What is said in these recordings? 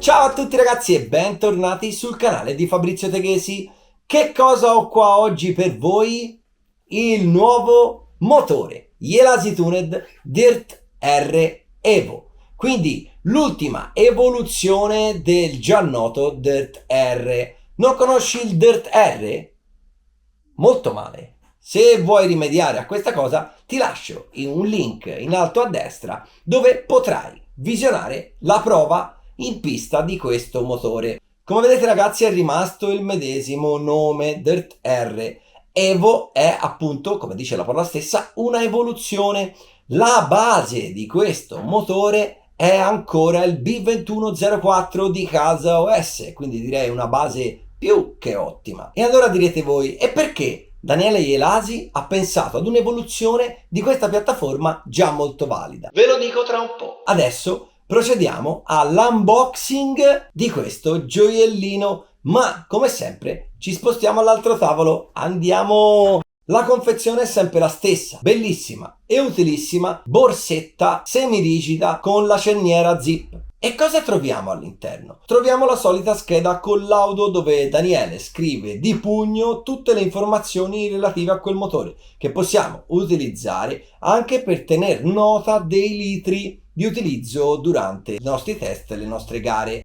Ciao a tutti ragazzi e bentornati sul canale di Fabrizio Teghesi. Che cosa ho qua oggi per voi? Il nuovo motore Jelasi Tuned Dirt R Evo. Quindi l'ultima evoluzione del già noto Dirt R. Non conosci il Dirt R? Molto male. Se vuoi rimediare a questa cosa, ti lascio un link in alto a destra dove potrai visionare la prova in pista di questo motore. Come vedete ragazzi è rimasto il medesimo nome Dirt R. Evo è appunto, come dice la parola stessa, una evoluzione. La base di questo motore è ancora il B2104 di Casa OS, quindi direi una base più che ottima. E allora direte voi, e perché Daniele Jelasi ha pensato ad un'evoluzione di questa piattaforma già molto valida? Ve lo dico tra un po'. Adesso procediamo all'unboxing di questo gioiellino, ma come sempre ci spostiamo all'altro tavolo, andiamo! La confezione è sempre la stessa, bellissima e utilissima borsetta semirigida con la cerniera zip. E cosa troviamo all'interno? Troviamo la solita scheda collaudo dove Daniele scrive di pugno tutte le informazioni relative a quel motore che possiamo utilizzare anche per tener nota dei litri di utilizzo durante i nostri test e le nostre gare.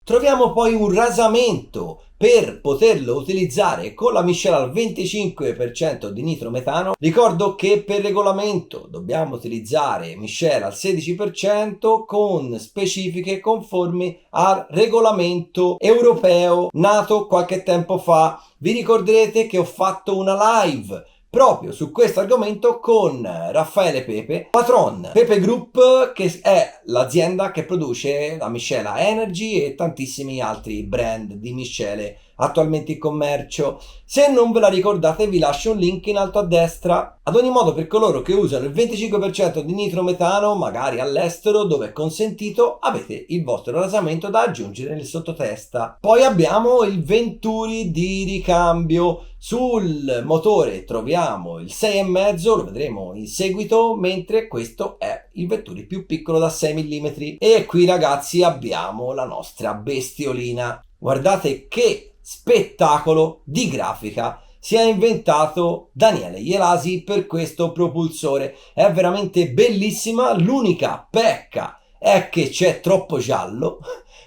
Troviamo poi un rasamento per poterlo utilizzare con la miscela al 25% di nitrometano. Ricordo che per regolamento dobbiamo utilizzare miscela al 16% con specifiche conformi al regolamento europeo nato qualche tempo fa. Vi ricorderete che ho fatto una live proprio su questo argomento con Raffaele Pepe, patron Pepe Group, che è l'azienda che produce la miscela Energy e tantissimi altri brand di miscele attualmente in commercio. Se non ve la ricordate vi lascio un link in alto a destra. Ad ogni modo, per coloro che usano il 25% di nitrometano, magari all'estero dove è consentito, avete il vostro rasamento da aggiungere nel sottotesta. Poi abbiamo il Venturi di ricambio. Sul motore troviamo il 6,5, lo vedremo in seguito, mentre questo è il Venturi più piccolo da 6 mm. E qui ragazzi abbiamo la nostra bestiolina. Guardate che spettacolo di grafica si è inventato Daniele Jelasi per questo propulsore. È veramente bellissima. L'unica pecca è che c'è troppo giallo,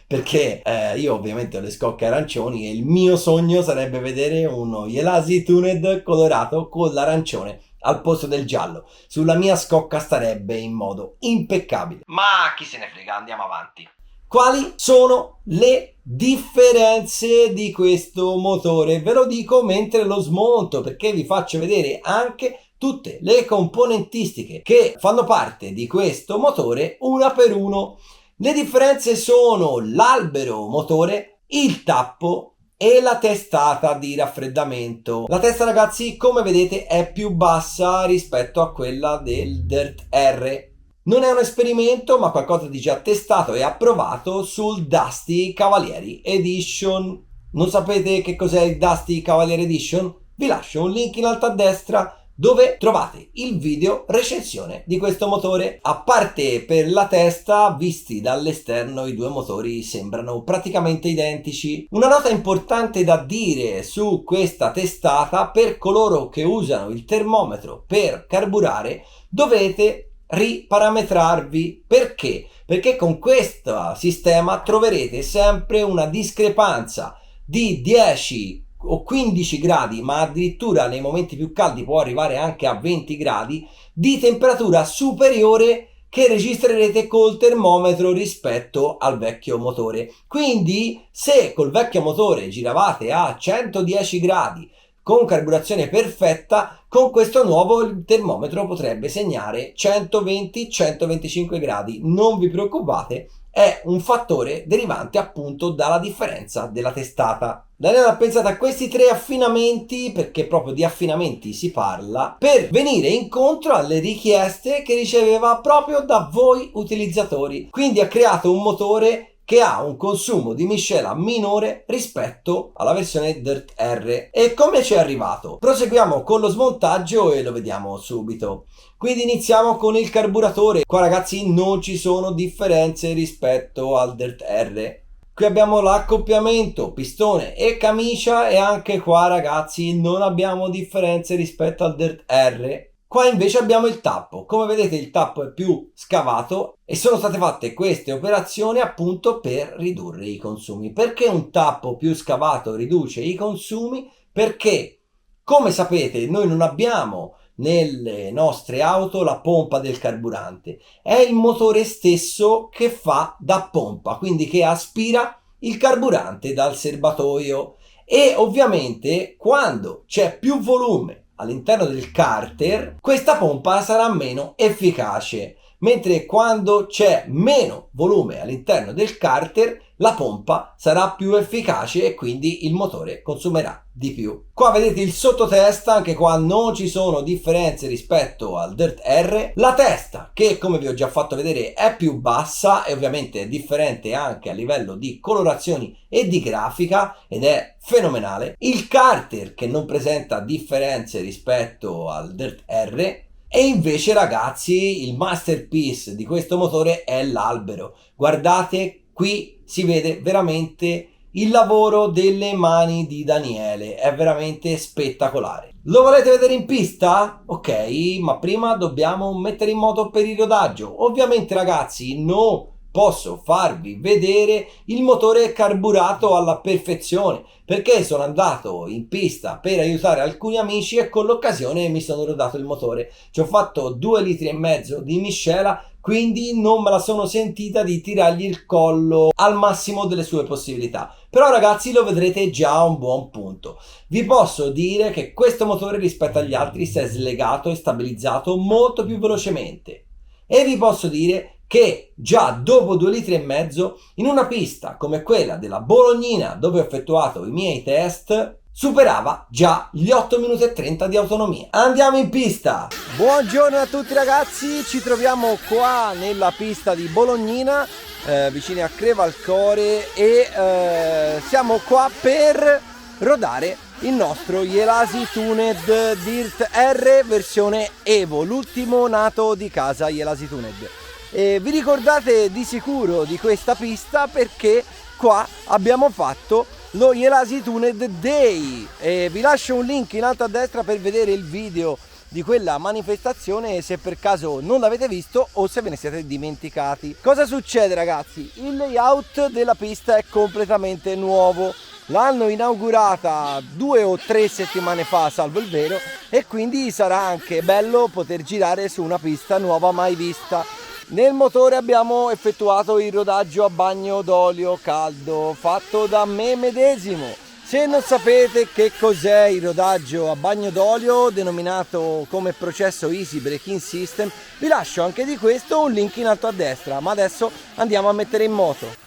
perché io ovviamente ho le scocche arancioni e il mio sogno sarebbe vedere uno Jelasi Tuned colorato con l'arancione al posto del giallo. Sulla mia scocca starebbe in modo impeccabile. Ma chi se ne frega, andiamo avanti. Quali sono le differenze di questo motore? Ve lo dico mentre lo smonto, perché vi faccio vedere anche tutte le componentistiche che fanno parte di questo motore una per uno. Le differenze sono l'albero motore, il tappo e la testata di raffreddamento. La testa ragazzi, come vedete, è più bassa rispetto a quella del Dirt R. Non è un esperimento, ma qualcosa di già testato e approvato sul Dusty Cavalieri Edition. Non sapete che cos'è il Dusty Cavalieri Edition? Vi lascio un link in alto a destra dove trovate il video recensione di questo motore. A parte per la testa, visti dall'esterno i due motori sembrano praticamente identici. Una nota importante da dire su questa testata: per coloro che usano il termometro per carburare dovete riparametrarvi. Perché? Perché con questo sistema troverete sempre una discrepanza di 10 o 15 gradi, ma addirittura nei momenti più caldi può arrivare anche a 20 gradi di temperatura superiore che registrerete col termometro rispetto al vecchio motore. Quindi se col vecchio motore giravate a 110 gradi con carburazione perfetta, con questo nuovo il termometro potrebbe segnare 120-125 gradi. Non vi preoccupate, è un fattore derivante appunto dalla differenza della testata. Daniele ha pensato a questi tre affinamenti, perché proprio di affinamenti si parla, per venire incontro alle richieste che riceveva proprio da voi utilizzatori. Quindi ha creato un motore che ha un consumo di miscela minore rispetto alla versione Dirt R. E come ci è arrivato? Proseguiamo con lo smontaggio e lo vediamo subito. Quindi iniziamo con il carburatore. Qua ragazzi non ci sono differenze rispetto al Dirt R. Qui abbiamo l'accoppiamento pistone e camicia e anche qua ragazzi non abbiamo differenze rispetto al Dirt R. Qua invece abbiamo il tappo. Come vedete il tappo è più scavato e sono state fatte queste operazioni appunto per ridurre i consumi. Perché un tappo più scavato riduce i consumi? Perché, come sapete, noi non abbiamo nelle nostre auto la pompa del carburante, è il motore stesso che fa da pompa, quindi che aspira il carburante dal serbatoio e ovviamente quando c'è più volume all'interno del carter questa pompa sarà meno efficace, mentre quando c'è meno volume all'interno del carter la pompa sarà più efficace e quindi il motore consumerà di più. Qua vedete il sottotesta, anche qua non ci sono differenze rispetto al Dirt R. La testa, che come vi ho già fatto vedere è più bassa e ovviamente è differente anche a livello di colorazioni e di grafica ed è fenomenale. Il carter che non presenta differenze rispetto al Dirt R. E invece ragazzi il masterpiece di questo motore è l'albero. Guardate, qui si vede veramente il lavoro delle mani di Daniele, è veramente spettacolare. Lo volete vedere in pista? Ok, ma prima dobbiamo mettere in moto per il rodaggio. Ovviamente ragazzi non posso farvi vedere il motore carburato alla perfezione perché sono andato in pista per aiutare alcuni amici e con l'occasione mi sono rodato il motore. Ci ho fatto 2,5 litri di miscela, quindi non me la sono sentita di tirargli il collo al massimo delle sue possibilità. Però ragazzi lo vedrete già a un buon punto. Vi posso dire che questo motore rispetto agli altri si è slegato e stabilizzato molto più velocemente. E vi posso dire che già dopo 2,5 litri in una pista come quella della Bolognina dove ho effettuato i miei test superava già gli 8 minuti e 30 di autonomia. Andiamo in pista! Buongiorno a tutti ragazzi, ci troviamo qua nella pista di Bolognina vicino a Crevalcore e siamo qua per rodare il nostro Jelasi Tuned Dirt R versione Evo, l'ultimo nato di casa Jelasi Tuned. Vi ricordate di sicuro di questa pista perché qua abbiamo fatto lo Jelasi Tuned Day e vi lascio un link in alto a destra per vedere il video di quella manifestazione se per caso non l'avete visto o se ve ne siete dimenticati. Cosa succede ragazzi? Il layout della pista è completamente nuovo. L'hanno inaugurata 2 o 3 settimane fa, salvo il vero, e quindi sarà anche bello poter girare su una pista nuova mai vista. Nel motore abbiamo effettuato il rodaggio a bagno d'olio caldo fatto da me medesimo. Se non sapete che cos'è il rodaggio a bagno d'olio, denominato come processo Easy Braking System, vi lascio anche di questo un link in alto a destra, ma adesso andiamo a mettere in moto.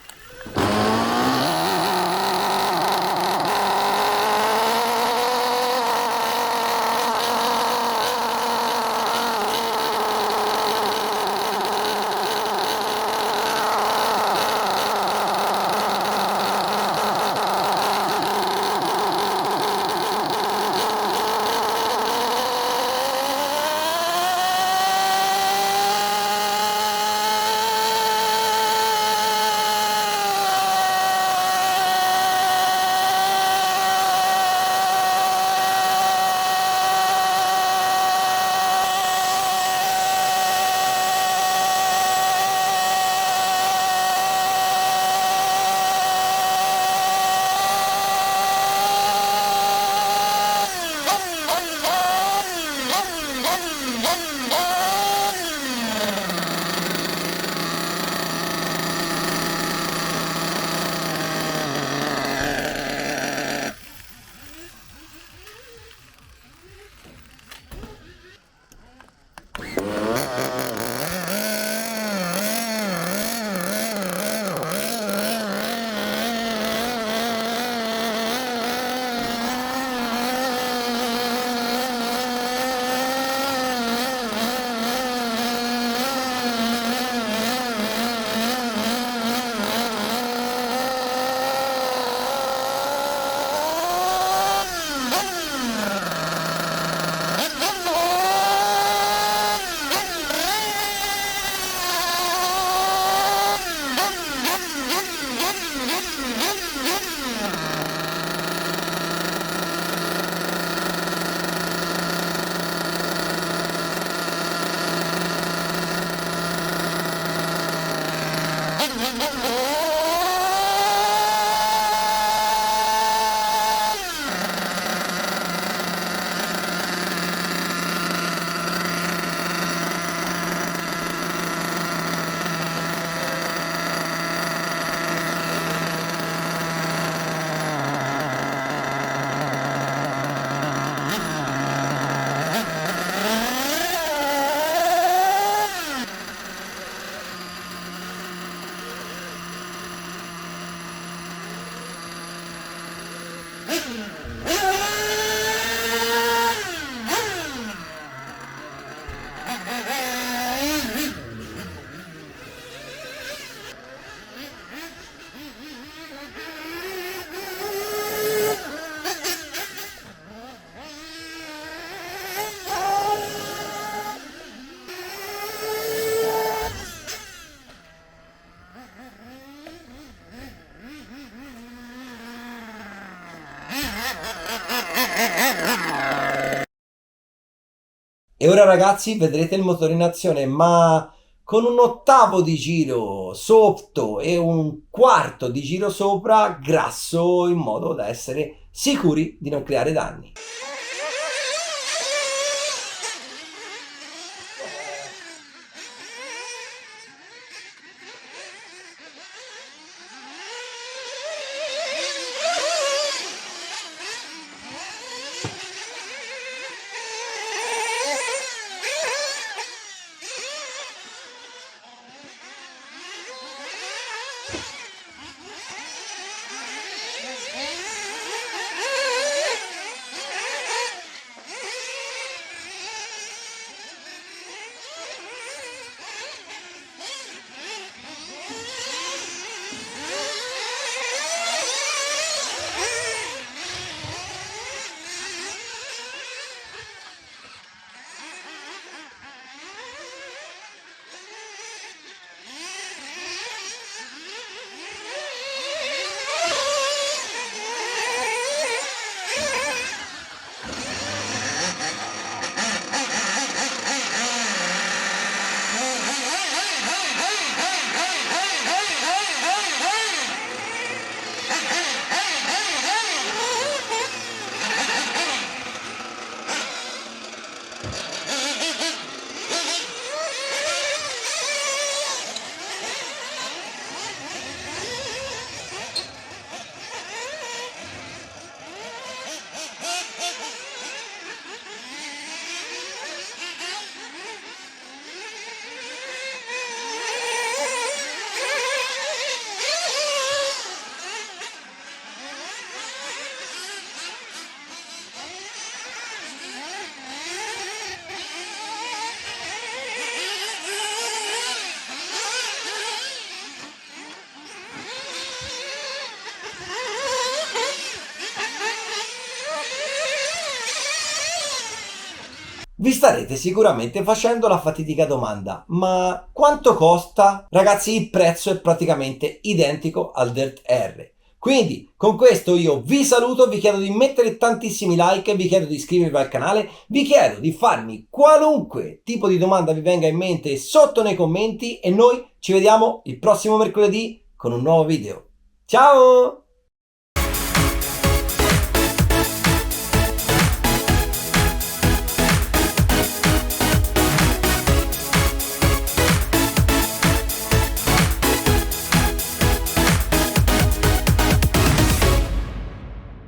E ora ragazzi vedrete il motore in azione, ma con un ottavo di giro sotto e un quarto di giro sopra grasso, in modo da essere sicuri di non creare danni. Vi starete sicuramente facendo la fatidica domanda, ma quanto costa? Ragazzi, il prezzo è praticamente identico al Dirt R. Quindi, con questo io vi saluto, vi chiedo di mettere tantissimi like, vi chiedo di iscrivervi al canale, vi chiedo di farmi qualunque tipo di domanda vi venga in mente sotto nei commenti e noi ci vediamo il prossimo mercoledì con un nuovo video. Ciao!